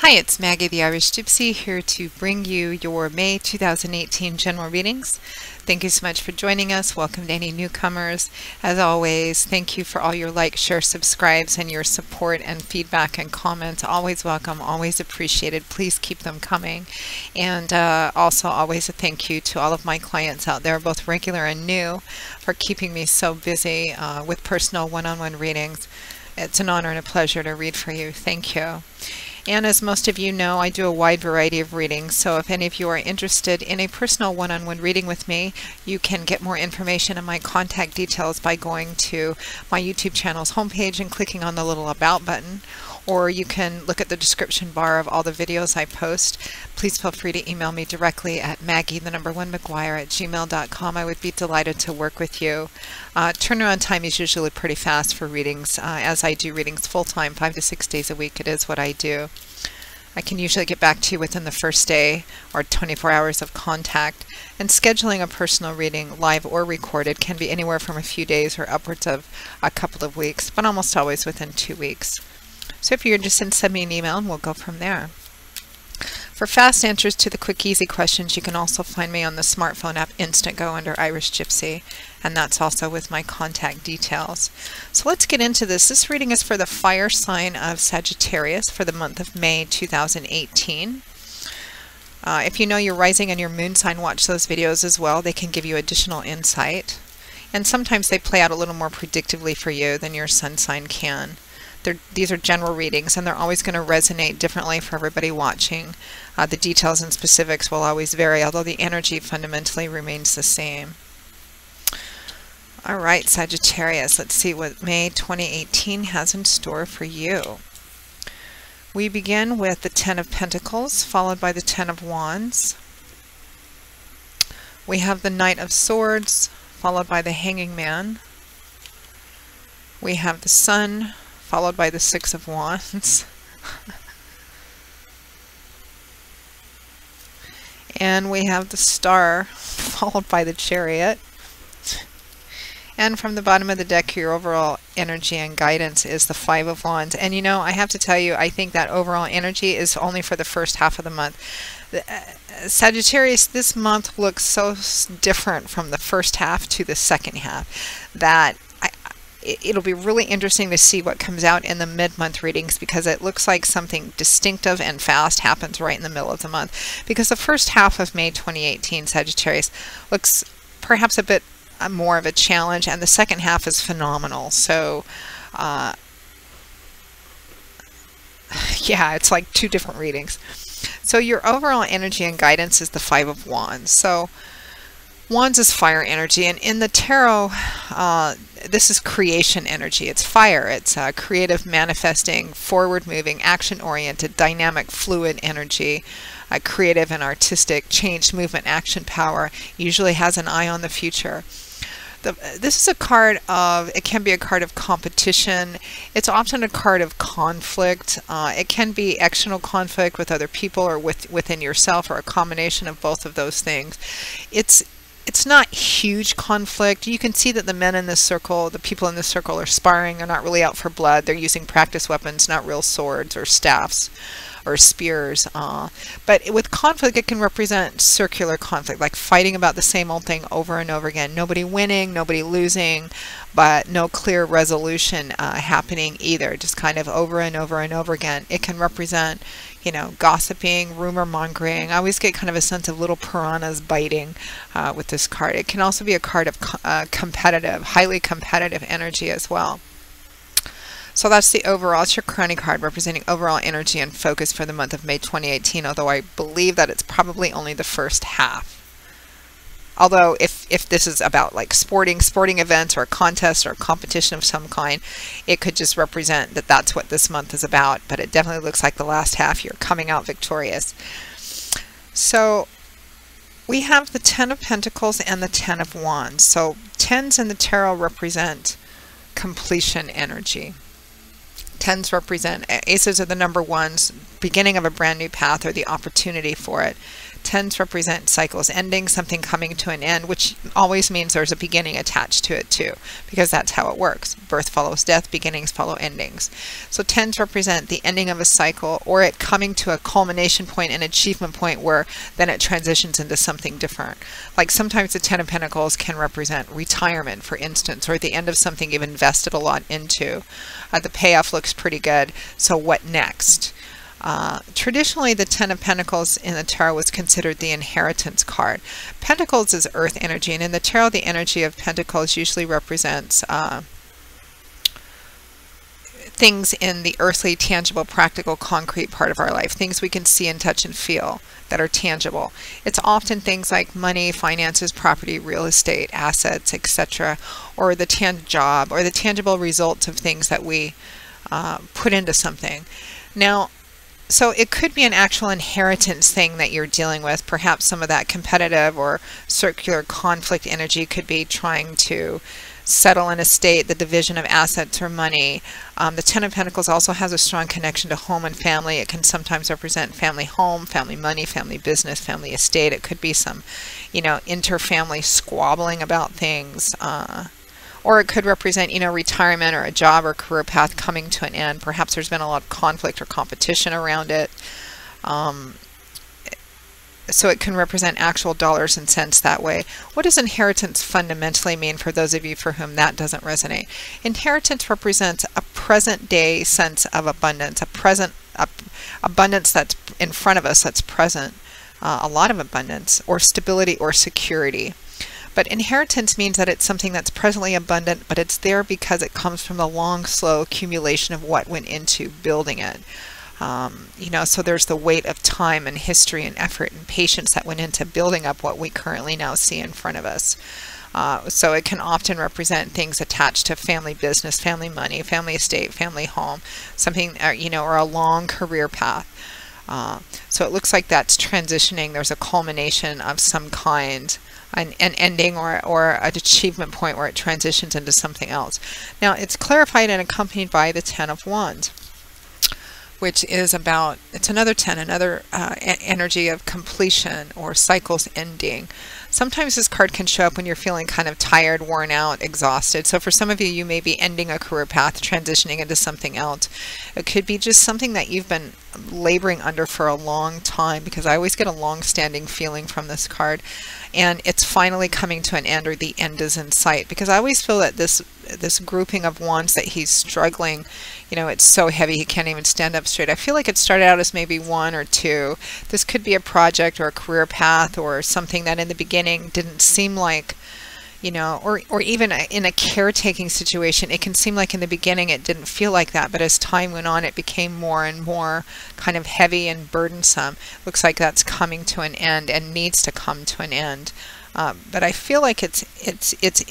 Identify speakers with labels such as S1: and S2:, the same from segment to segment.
S1: Hi, it's Maggie the Irish Gypsy here to bring you your May 2018 general readings. Thank you so much for joining us. Welcome to any newcomers. As always, thank you for all your likes, shares, subscribes, and your support and feedback and comments. Always welcome, always appreciated. Please keep them coming. And also always a thank you to all of my clients out there, both regular and new, for keeping me so busy with personal one-on-one readings. It's an honor and a pleasure to read for you. Thank you. And as most of you know, I do a wide variety of readings, so if any of you are interested in a personal one-on-one reading with me, you can get more information and my contact details by going to my YouTube channel's homepage and clicking on the little About button, or you can look at the description bar of all the videos I post. Please feel free to email me directly at maggie1mcguire@gmail.com. I would be delighted to work with you. Turnaround time is usually pretty fast for readings, as I do readings full-time, 5 to 6 days a week. It is what I do. I can usually get back to you within the first day or 24 hours of contact, and scheduling a personal reading, live or recorded, can be anywhere from a few days or upwards of a couple of weeks, but almost always within 2 weeks. So if you're interested, send me an email and we'll go from there. For fast answers to the quick, easy questions, you can also find me on the smartphone app Instantgo under Irish Gypsy, and that's also with my contact details. So let's get into this. This reading is for the fire sign of Sagittarius for the month of May 2018. If you know your rising and your moon sign, watch those videos as well. They can give you additional insight. And sometimes they play out a little more predictively for you than your sun sign can. These are general readings, and they're always going to resonate differently for everybody watching. The details and specifics will always vary, although the energy fundamentally remains the same. All right, Sagittarius, let's see what May 2018 has in store for you. We begin with the Ten of Pentacles, followed by the Ten of Wands. We have the Knight of Swords, followed by the Hanging Man. We have the Sun, followed by the Six of Wands. And we have the Star, followed by the Chariot. And from the bottom of the deck, your overall energy and guidance is the Five of Wands. And you know, I have to tell you, I think that overall energy is only for the first half of the month. Sagittarius, this month looks so different from the first half to the second half that it'll be really interesting to see what comes out in the mid-month readings, because it looks like something distinctive and fast happens right in the middle of the month. Because the first half of May 2018, Sagittarius, looks perhaps a bit more of a challenge, and the second half is phenomenal. So yeah, it's like two different readings. So your overall energy and guidance is the Five of Wands. So Wands is fire energy, and in the tarot, this is creation energy. It's fire. It's creative, manifesting, forward-moving, action-oriented, dynamic, fluid energy. Creative and artistic, change, movement, action, power. Usually has an eye on the future. This is a card of, it can be a card of competition. It's often a card of conflict. It can be external conflict with other people or within yourself, or a combination of both of those things. It's not huge conflict. You can see that the men in this circle, the people in this circle, are sparring. They're not really out for blood. They're using practice weapons, not real swords or staffs or spears. But with conflict, it can represent circular conflict, like fighting about the same old thing over and over again. Nobody winning, nobody losing, but no clear resolution happening either. Just kind of over and over and over again. It can represent, you know, gossiping, rumor mongering. I always get kind of a sense of little piranhas biting with this card. It can also be a card of competitive, highly competitive energy as well. So that's the overall. It's your crowning card representing overall energy and focus for the month of May 2018, although I believe that it's probably only the first half. Although if this is about like sporting events or a contest or a competition of some kind, it could just represent that that's what this month is about. But it definitely looks like the last half you're coming out victorious. So we have the Ten of Pentacles and the Ten of Wands. So tens in the tarot represent completion energy. Tens represent, aces are the number ones, beginning of a brand new path or the opportunity for it. Tens represent cycles ending, something coming to an end, which always means there's a beginning attached to it too, because that's how it works. Birth follows death, beginnings follow endings. So tens represent the ending of a cycle, or it coming to a culmination point, an achievement point, where then it transitions into something different. Like sometimes the Ten of Pentacles can represent retirement, for instance, or the end of something you've invested a lot into. The payoff looks pretty good, so what next? Traditionally, the Ten of Pentacles in the Tarot was considered the inheritance card. Pentacles is earth energy, and in the Tarot, the energy of Pentacles usually represents things in the earthly, tangible, practical, concrete part of our life, things we can see and touch and feel that are tangible. It's often things like money, finances, property, real estate, assets, etc., or the job, or the tangible results of things that we put into something. Now, so it could be an actual inheritance thing that you're dealing with. Perhaps some of that competitive or circular conflict energy could be trying to settle an estate, the division of assets or money. The Ten of Pentacles also has a strong connection to home and family. It can sometimes represent family home, family money, family business, family estate. It could be some, inter-family squabbling about things. Or it could represent, retirement or a job or career path coming to an end. Perhaps there's been a lot of conflict or competition around it. So it can represent actual dollars and cents that way. What does inheritance fundamentally mean for those of you for whom that doesn't resonate? Inheritance represents a present day sense of abundance, abundance that's in front of us, that's present, a lot of abundance, or stability or security. But inheritance means that it's something that's presently abundant, but it's there because it comes from the long, slow accumulation of what went into building it. So there's the weight of time and history and effort and patience that went into building up what we currently now see in front of us. So it can often represent things attached to family business, family money, family estate, family home, something, or a long career path. So it looks like that's transitioning. There's a culmination of some kind, an ending or an achievement point where it transitions into something else. Now it's clarified and accompanied by the Ten of Wands, which is about, it's another 10, another energy of completion or cycles ending. Sometimes this card can show up when you're feeling kind of tired, worn out, exhausted. So for some of you, you may be ending a career path, transitioning into something else. It could be just something that you've been laboring under for a long time, because I always get a long-standing feeling from this card, and it's finally coming to an end, or the end is in sight. Because I always feel that this grouping of wands that he's struggling, it's so heavy he can't even stand up straight. I feel like it started out as maybe one or two. This could be a project or a career path or something that in the beginning didn't seem like, or even in a caretaking situation, it can seem like in the beginning it didn't feel like that, but as time went on, it became more and more kind of heavy and burdensome. Looks like that's coming to an end and needs to come to an end. But I feel like it's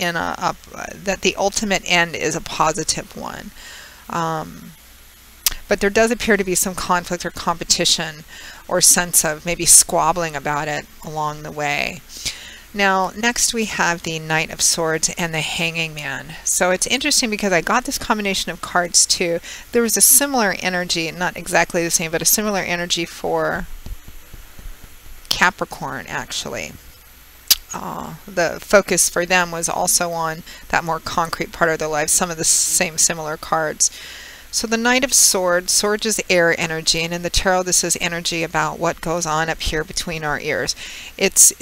S1: in that the ultimate end is a positive one. But there does appear to be some conflict or competition or sense of maybe squabbling about it along the way. Now, next we have the Knight of Swords and the Hanging Man. So it's interesting because I got this combination of cards too. There was a similar energy, not exactly the same, but a similar energy for Capricorn, actually. The focus for them was also on that more concrete part of their life, some of the same similar cards. So the Knight of Swords, Swords is air energy, and in the Tarot this is energy about what goes on up here between our ears. It's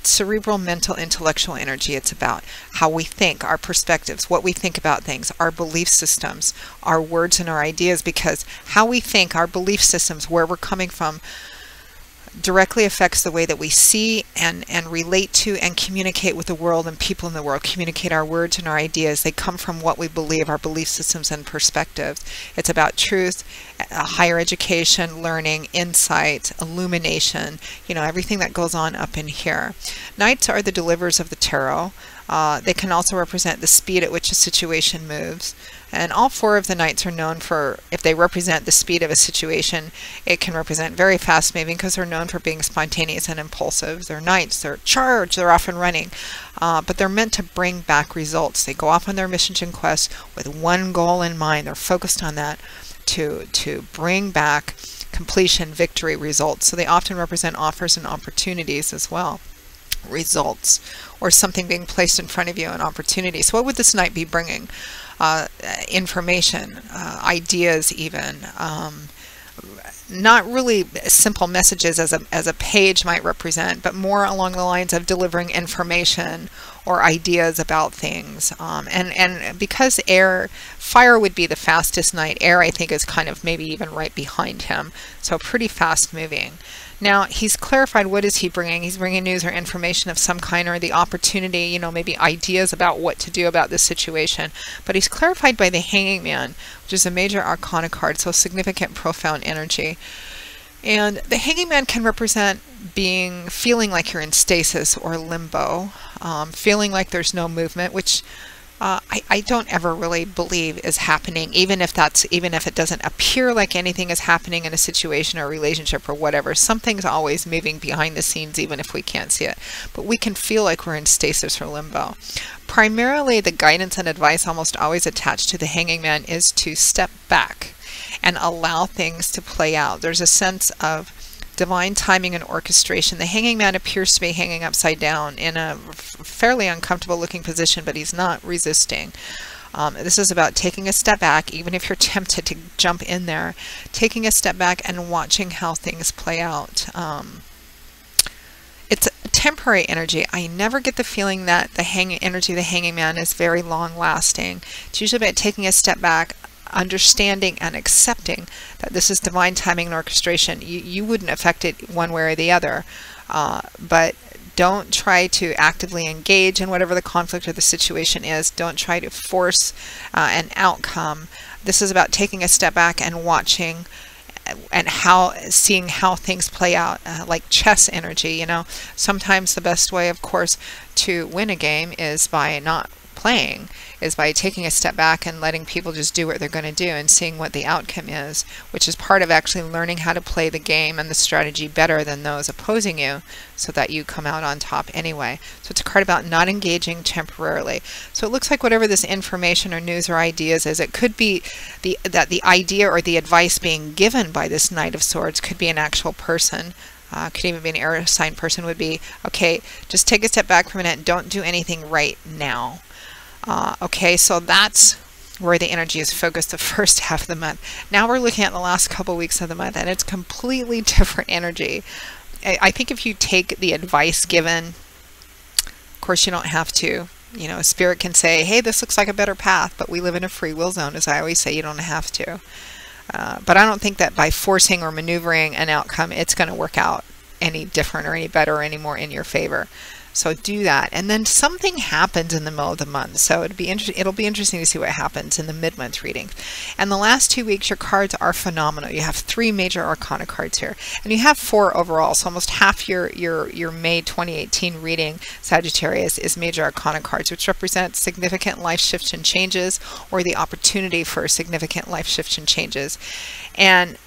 S1: cerebral, mental, intellectual energy. It's about how we think, our perspectives, what we think about things, our belief systems, our words and our ideas, because how we think, our belief systems, where we're coming from, directly affects the way that we see and relate to and communicate with the world and people in the world, communicate our words and our ideas. They come from what we believe, our belief systems and perspectives. It's about truth, higher education, learning, insight, illumination, everything that goes on up in here. Knights are the deliverers of the tarot. They can also represent the speed at which a situation moves. And all four of the knights are known for, if they represent the speed of a situation, it can represent very fast moving because they're known for being spontaneous and impulsive. They're knights, they're charged, they're off and running. But they're meant to bring back results. They go off on their missions and quests with one goal in mind. They're focused on that. to bring back completion, victory, results. So they often represent offers and opportunities as well. Results, or something being placed in front of you, an opportunity. So what would this knight be bringing? Information, ideas even. Not really simple messages as a page might represent, but more along the lines of delivering information or ideas about things. And because fire would be the fastest knight, air I think is kind of maybe even right behind him. So pretty fast moving. Now he's clarified, what is he bringing? He's bringing news or information of some kind, or the opportunity, you know, maybe ideas about what to do about this situation. But he's clarified by the Hanging Man, which is a major arcana card, so significant, profound energy. And the Hanging Man can represent feeling like you're in stasis or limbo, feeling like there's no movement, which I don't ever really believe is happening, even if it doesn't appear like anything is happening in a situation or relationship or whatever. Something's always moving behind the scenes, even if we can't see it. But we can feel like we're in stasis or limbo. Primarily, the guidance and advice almost always attached to the Hanging Man is to step back and allow things to play out. There's a sense of divine timing and orchestration. The Hanging Man appears to be hanging upside down in a fairly uncomfortable looking position, but he's not resisting. This is about taking a step back, even if you're tempted to jump in there, taking a step back and watching how things play out. It's a temporary energy. I never get the feeling that the energy of the Hanging Man is very long lasting. It's usually about taking a step back, understanding and accepting that this is divine timing and orchestration. You wouldn't affect it one way or the other, but don't try to actively engage in whatever the conflict or the situation is. Don't try to force an outcome. This is about taking a step back and watching and seeing how things play out, like chess energy. You know, sometimes the best way, of course, to win a game is by not playing, is by taking a step back and letting people just do what they're going to do and seeing what the outcome is, which is part of actually learning how to play the game and the strategy better than those opposing you, so that you come out on top anyway. So it's a card about not engaging temporarily. So it looks like whatever this information or news or ideas is, it could be that the idea or the advice being given by this Knight of Swords could be an actual person. Could even be an air sign person. Would be, okay, just take a step back for a minute, don't do anything right now. Okay, so that's where the energy is focused the first half of the month. Now we're looking at the last couple weeks of the month, and it's completely different energy. I think if you take the advice given, of course you don't have to. You know, Spirit can say, hey, this looks like a better path, but we live in a free will zone, as I always say, you don't have to. But I don't think that by forcing or maneuvering an outcome, it's going to work out any different or any better or any more in your favor. So do that, and then something happens in the middle of the month. So it'll be interesting to see what happens in the mid-month reading. And the last 2 weeks, your cards are phenomenal. You have 3 major arcana cards here, and you have 4 overall. So almost half your May 2018 reading, Sagittarius, is major arcana cards, which represent significant life shifts and changes, or the opportunity for significant life shifts and changes. And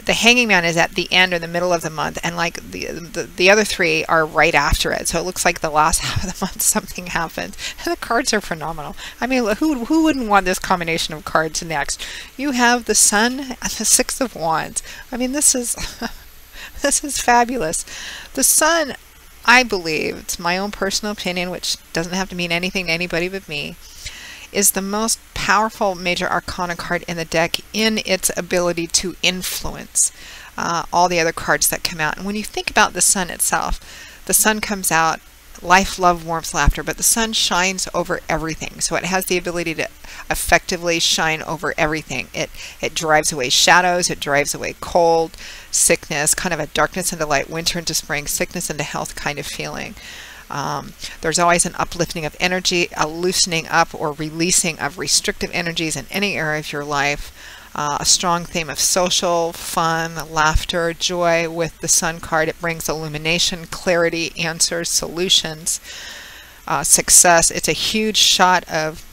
S1: the Hanging Man is at the end or the middle of the month, and like the other 3 are right after it. So it looks like the last half of the month something happens, and the cards are phenomenal. I mean, who wouldn't want this combination of cards next? You have the Sun and the 6 of Wands. I mean, this is this is fabulous. The Sun, I believe, it's my own personal opinion, which doesn't have to mean anything to anybody but me, is the most powerful major arcana card in the deck in its ability to influence all the other cards that come out. And when you think about the Sun itself, the Sun comes out, life, love, warmth, laughter, but the Sun shines over everything. So it has the ability to effectively shine over everything. It drives away shadows, it drives away cold, sickness, kind of a darkness into light, winter into spring, sickness into health kind of feeling. There's always an uplifting of energy, a loosening up or releasing of restrictive energies in any area of your life. A strong theme of social, fun, laughter, joy with the Sun card. It brings illumination, clarity, answers, solutions, success. It's a huge shot of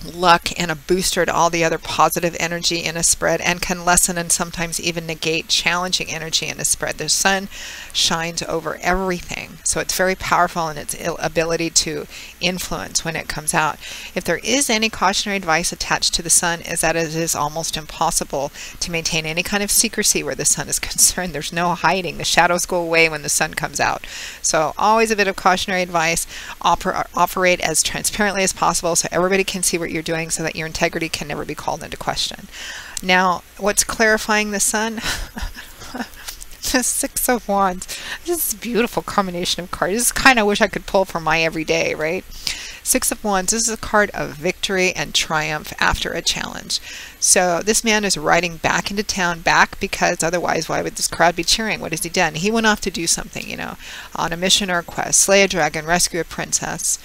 S1: luck and a booster to all the other positive energy in a spread, and can lessen and sometimes even negate challenging energy in a spread. The sun shines over everything, so it's very powerful in its ability to influence when it comes out. If there is any cautionary advice attached to the sun, is that it is almost impossible to maintain any kind of secrecy where the sun is concerned. There's no hiding. The shadows go away when the sun comes out. So always a bit of cautionary advice. Operate as transparently as possible so everybody can see what you're doing, so that your integrity can never be called into question. Now, what's clarifying the sun? The Six of Wands. This is a beautiful combination of cards. This is kind of wish I could pull for my everyday, right? Six of Wands, this is a card of victory and triumph after a challenge. So this man is riding back into town, back because otherwise why would this crowd be cheering? What has he done? He went off to do something, you know, on a mission or a quest, slay a dragon, rescue a princess,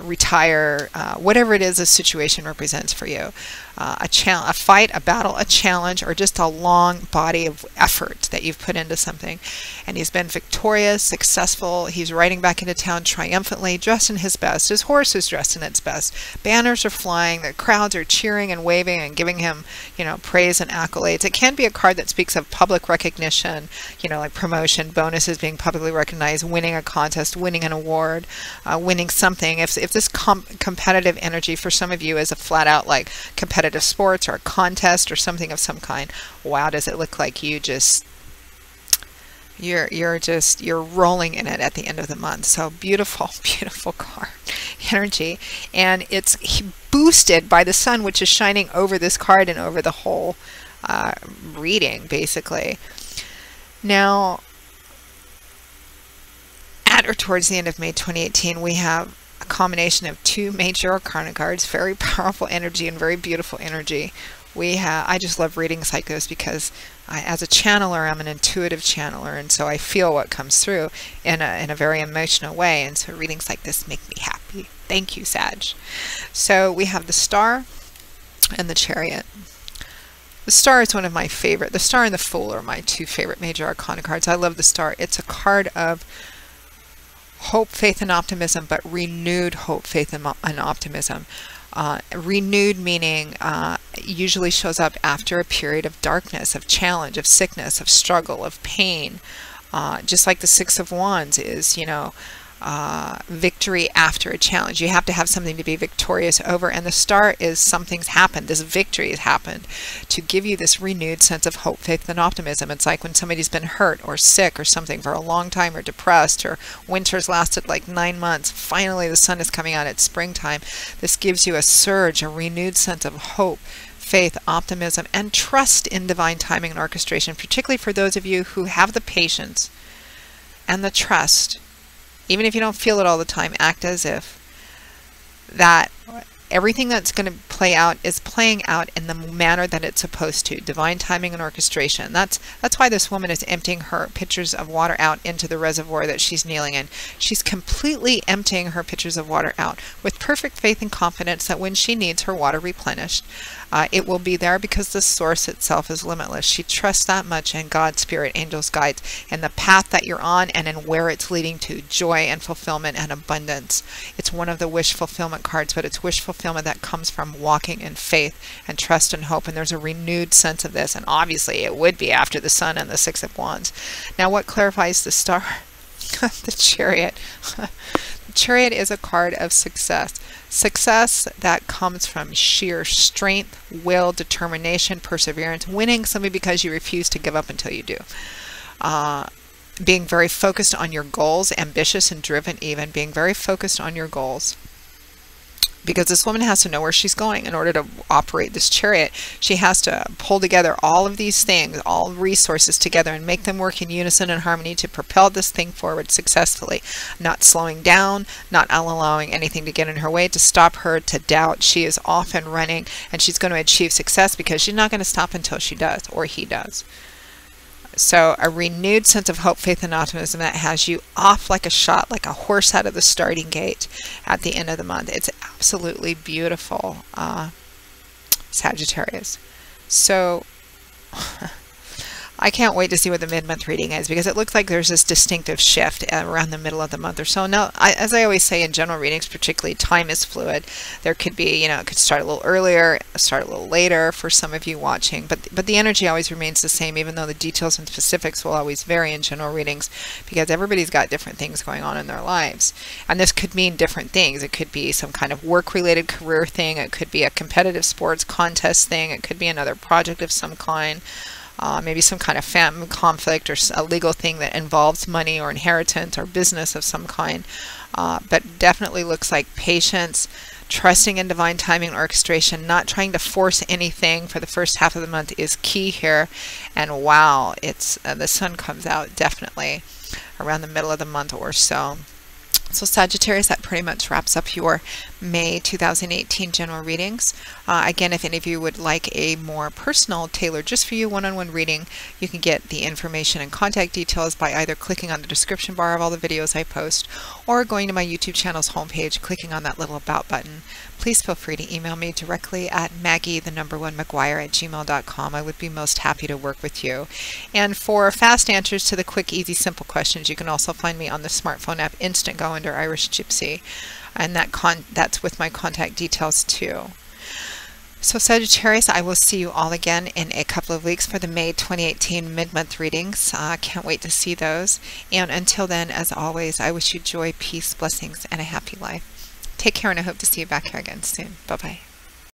S1: retire, whatever it is a situation represents for you. A fight, a battle, a challenge, or just a long body of effort that you've put into something. And he's been victorious, successful. He's riding back into town triumphantly, dressed in his best. His horse is dressed in its best. Banners are flying. The crowds are cheering and waving and giving him, you know, praise and accolades. It can be a card that speaks of public recognition, you know, like promotion, bonuses, being publicly recognized, winning a contest, winning an award, winning something. If this competitive energy for some of you is a flat out like competitive sports or a contest or something of some kind, wow, does it look like you're rolling in it at the end of the month. So beautiful, beautiful card energy, and it's boosted by the sun, which is shining over this card and over the whole reading basically. Now, at or towards the end of May 2018, we have a combination of two major arcana cards, very powerful energy and very beautiful energy. I just love readings like this because as a channeler, I'm an intuitive channeler, and so I feel what comes through in a very emotional way, and so readings like this make me happy. Thank you, Sag. So we have the Star and the Chariot. The Star is one of my favorite. The Star and the Fool are my two favorite major arcana cards. I love the Star. It's a card of hope, faith, and optimism, but renewed hope, faith, and optimism. Renewed meaning usually shows up after a period of darkness, of challenge, of sickness, of struggle, of pain. Just like the Six of Wands is, you know, victory after a challenge. You have to have something to be victorious over, and the Star is something's happened. This victory has happened to give you this renewed sense of hope, faith, and optimism. It's like when somebody's been hurt or sick or something for a long time, or depressed, or winter's lasted like 9 months. Finally, the sun is coming out. It's springtime. This gives you a surge, a renewed sense of hope, faith, optimism, and trust in divine timing and orchestration, particularly for those of you who have the patience and the trust. Even if you don't feel it all the time, act as if that everything that's going to play out is playing out in the manner that it's supposed to. Divine timing and orchestration. That's why this woman is emptying her pitchers of water out into the reservoir that she's kneeling in. She's completely emptying her pitchers of water out with perfect faith and confidence that when she needs her water replenished, it will be there because the source itself is limitless. She trusts that much in God, Spirit, angels, guides, and the path that you're on and in where it's leading to, joy and fulfillment and abundance. It's one of the wish fulfillment cards, but it's wish fulfillment that comes from walking in faith and trust and hope, and there's a renewed sense of this, and obviously it would be after the Sun and the Six of Wands. Now, what clarifies the Star? The Chariot. The Chariot is a card of success. Success that comes from sheer strength, will, determination, perseverance, winning simply because you refuse to give up until you do. Being very focused on your goals, ambitious and driven even, being very focused on your goals. Because this woman has to know where she's going in order to operate this chariot. She has to pull together all of these things, all resources together, and make them work in unison and harmony to propel this thing forward successfully. Not slowing down, not allowing anything to get in her way, to stop her, to doubt. She is off and running, and she's going to achieve success because she's not going to stop until she does, or he does. So a renewed sense of hope, faith, and optimism that has you off like a shot, like a horse out of the starting gate at the end of the month. It's absolutely beautiful, Sagittarius. So I can't wait to see what the mid-month reading is, because it looks like there's this distinctive shift around the middle of the month or so. Now, as I always say in general readings, particularly, time is fluid. There could be, it could start a little earlier, start a little later for some of you watching, but the energy always remains the same, even though the details and specifics will always vary in general readings, because everybody's got different things going on in their lives. And this could mean different things. It could be some kind of work-related career thing. It could be a competitive sports contest thing. It could be another project of some kind. Maybe some kind of family conflict or a legal thing that involves money or inheritance or business of some kind. But definitely looks like patience, trusting in divine timing and orchestration, not trying to force anything for the first half of the month is key here. And wow, it's the sun comes out definitely around the middle of the month or so. So Sagittarius, that pretty much wraps up your May 2018 general readings. Again, if any of you would like a more personal, tailored just for you one-on-one reading, you can get the information and contact details by either clicking on the description bar of all the videos I post or going to my YouTube channel's homepage, clicking on that little about button. Please feel free to email me directly at Maggie1McGuire@gmail.com. I would be most happy to work with you. And for fast answers to the quick, easy, simple questions, you can also find me on the smartphone app Instantgo under Irish Gypsy, and that's with my contact details too. So Sagittarius, I will see you all again in a couple of weeks for the May 2018 mid-month readings. Can't wait to see those. And until then, as always, I wish you joy, peace, blessings, and a happy life. Take care, and I hope to see you back here again soon. Bye-bye.